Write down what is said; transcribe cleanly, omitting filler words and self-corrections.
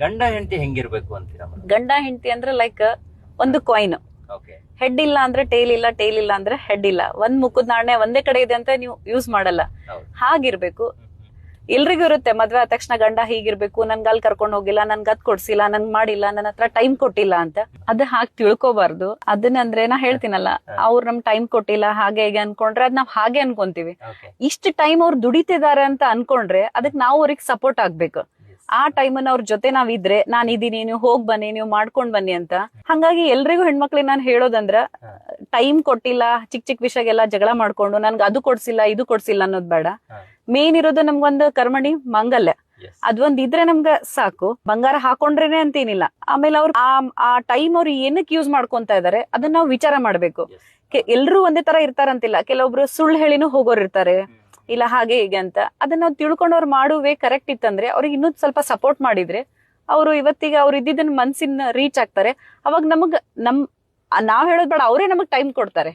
ಗಂಡ ಹೆಂಡತಿ ಹೆಂಗಿರ್ಬೇಕು ಅಂತೀರಾ ಮೇಡಮ್? ಗಂಡ ಹೆಂಡತಿ ಅಂದ್ರೆ ಲೈಕ್ ಒಂದು ಕಾಯಿನ್, ಓಕೆ. ಹೆಡ್ ಇಲ್ಲ ಅಂದ್ರೆ ಟೇಲ್ ಇಲ್ಲ, ಟೇಲ್ ಇಲ್ಲ ಅಂದ್ರೆ ಹೆಡ್ ಇಲ್ಲ. ಒಂದ್ ಮುಖದ ನಾಣ್ಯ ಒಂದೇ ಕಡೆ ಇದೆ ಅಂತ ನೀವು ಯೂಸ್ ಮಾಡಲ್ಲ, ಹೌದು. ಹಾಗಿರ್ಬೇಕು. ಎಲ್ರಿಗೂ ಇರುತ್ತೆ ಮದ್ವೆ ಆದ ತಕ್ಷಣ ಗಂಡ ಹೀಗಿರ್ಬೇಕು, ನನ್ಗೆ ಅಲ್ಲಿ ಕರ್ಕೊಂಡ್ ಹೋಗಿಲ್ಲ, ನನ್ಗೆ ಅದ್ ಕೊಡ್ಸಿಲ್ಲ, ನನ್ಗ್ ಮಾಡಿಲ್ಲ, ನನ್ನ ಹತ್ರ ಟೈಮ್ ಕೊಟ್ಟಿಲ್ಲ ಅಂತ. ಅದ್ ಹಾಗೆ ತಿಳ್ಕೊಬಾರ್ದು. ಅದನ್ನಂದ್ರೆ ನಾ ಹೇಳ್ತೀನಲ್ಲ, ಅವ್ರು ನಮ್ ಟೈಮ್ ಕೊಟ್ಟಿಲ್ಲ ಹಾಗೆ ಹೇಗೆ ಅನ್ಕೊಂಡ್ರೆ ಅದ್ ನಾವ್ ಹಾಗೆ ಅನ್ಕೊಂತೀವಿ. ಓಕೆ. ಇಷ್ಟು ಟೈಮ್ ಅವ್ರು ದುಡಿತಿದಾರೆ ಅಂತ ಅನ್ಕೊಂಡ್ರೆ ಅದಕ್ ನಾವು ಅವ್ರಿಗೆ ಸಪೋರ್ಟ್ ಆಗ್ಬೇಕು. ಆ ಟೈಮನ್ನ ಅವ್ರ ಜೊತೆ ನಾವ್ ಇದ್ರೆ, ನಾನ್ ಇದೀನಿ, ನೀವು ಹೋಗ್ ಬನ್ನಿ, ನೀವು ಮಾಡ್ಕೊಂಡ್ ಬನ್ನಿ ಅಂತ. ಹಂಗಾಗಿ ಎಲ್ರಿಗೂ ಹೆಣ್ಮಕ್ಳಿಗೆ ನಾನ್ ಹೇಳೋದಂದ್ರ, ಟೈಮ್ ಕೊಟ್ಟಿಲ್ಲ, ಚಿಕ್ಕ ಚಿಕ್ಕ ವಿಷಯಗೆಲ್ಲ ಜಗಳ ಮಾಡ್ಕೊಂಡು ನನ್ಗೆ ಅದು ಕೊಡ್ಸಿಲ್ಲ ಇದು ಕೊಡ್ಸಿಲ್ಲ ಅನ್ನೋದ್ ಬೇಡ. ಮೇನ್ ಇರೋದು ನಮ್ಗೊಂದು ಕರ್ಮಣಿ ಮಾಂಗಲ್ಯ, ಅದೊಂದ್ ಇದ್ರೆ ನಮ್ಗ ಸಾಕು. ಬಂಗಾರ ಹಾಕೊಂಡ್ರೇನೆ ಅಂತೇನಿಲ್ಲ. ಆಮೇಲೆ ಅವ್ರು ಆ ಟೈಮ್ ಅವ್ರು ಏನಕ್ಕೆ ಯೂಸ್ ಮಾಡ್ಕೊಂತ ಇದಾರೆ ಅದನ್ನ ನಾವು ವಿಚಾರ ಮಾಡ್ಬೇಕು. ಎಲ್ರು ಒಂದೇ ತರ ಇರ್ತಾರಂತಿಲ್ಲ, ಕೆಲವೊಬ್ರು ಸುಳ್ಳು ಹೇಳಿನೂ ಹೋಗೋರ್ ಇರ್ತಾರೆ, ಇಲ್ಲ ಹಾಗೆ ಹೀಗೆ ಅಂತ. ಅದನ್ನ ನಾವು ತಿಳ್ಕೊಂಡವ್ರು ಮಾಡುವೆ ಕರೆಕ್ಟ್ ಇತ್ತಂದ್ರೆ ಅವ್ರಿಗೆ ಇನ್ನೂ ಸ್ವಲ್ಪ ಸಪೋರ್ಟ್ ಮಾಡಿದ್ರೆ ಅವರು ಇವತ್ತಿಗೆ ಅವ್ರು ಇದ್ದಿದ್ದನ್ನ ಮನ್ಸಿನ ರೀಚ್ ಆಗ್ತಾರೆ. ಅವಾಗ ನಾವ್ ಹೇಳೋದ್ ಬೇಡ, ಅವರೇ ನಮಗ್ ಟೈಮ್ ಕೊಡ್ತಾರೆ.